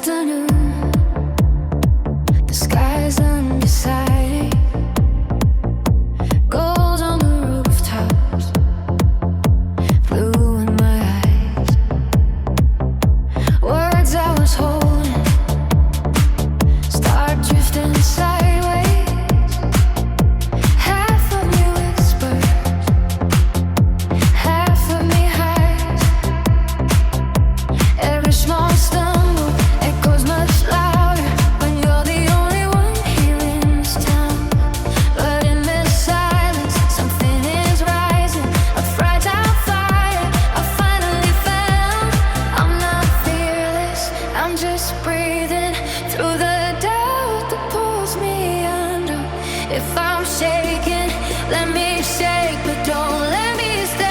afternoon, the sky's undecided. Gold on the rooftops, blue in my eyes. Words I was holding start drifting sideways. Half of me whispers, half of me hides. Every small stumble echoes much louder when you're the only one here in this town. But in this silence, something is rising, a fragile fire I finally found. I'm not fearless, I'm just breathing through the doubt that pulls me under. If I'm shaking, let me shake, but don't let me stay.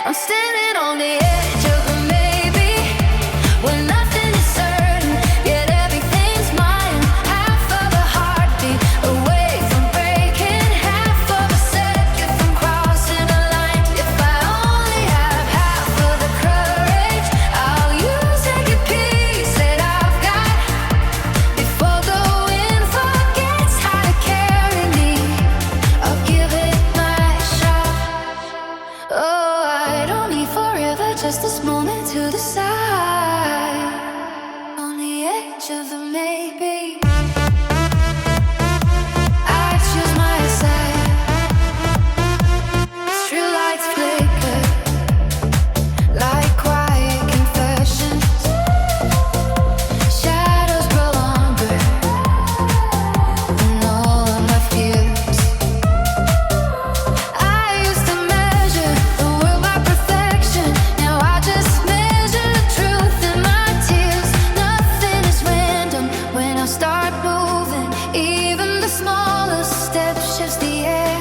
I'm standing on the edge of a maybe, where nothing is certain, yet everything's mine. Half of a heartbeat away from breaking, half of a second from crossing a line. If I only have half of the courage, I'll use every piece that I've got before the wind forgets how to carry me. I'll give it my shot. Oh, I don't need forever, just this moment to decide. On the edge of a maybe, I choose my side. Streetlights flicker like quiet confessions. Shadows grow longer than all of my fears. I used to measure the world by perfection. Now I just measure the truth in my tears. Nothing is random when I start moving. Even the smallest step shifts the air.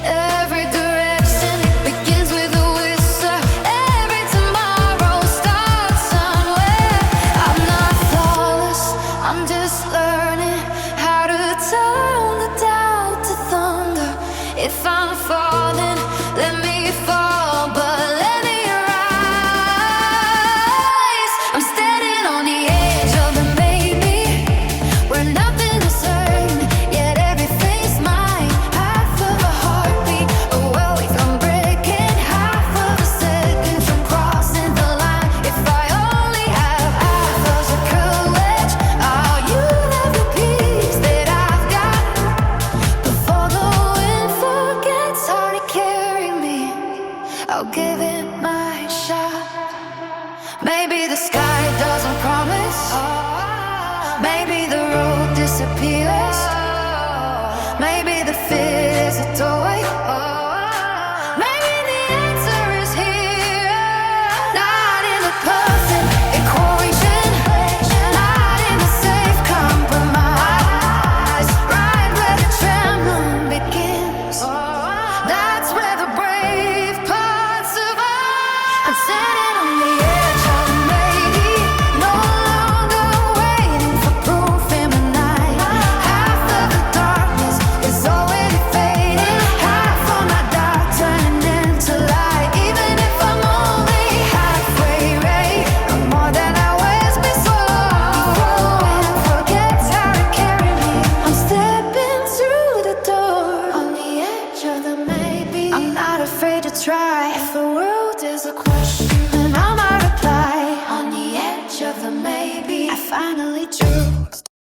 Every direction begins with a whisper. Every tomorrow starts somewhere. I'm not flawless, I'm just learning how to turn the doubt to thunder. If I'm falling, let me fall, but let me rise. I'm standing on the edge of the maybe, where nothing is certain, yet everything's mine. Half of a heartbeat away from breaking, half of a second from crossing the line. If I only have half of the courage, I'll use every piece that I've got before the wind forgets how to carry me. I'll give it my shot. Maybe the sky doesn't promise, maybe the road disappears, maybe the fear is a toy, maybe the answer is here. Not in the perfect equation, not in the safe compromise. Right where the trembling begins, that's where the brave parts survive. I'm standing on the edge of a maybe, no longer waiting for proof in the night. Half of the darkness is already fading, half of my dark turning into light. Even if I'm only halfway right, I'm more than I was before. Before the wind forgets how to carry me, I'm stepping through the door. On the edge of the maybe, I'm not afraid to try. If the world is a question, then I might reply. On the edge of the maybe, I finally drew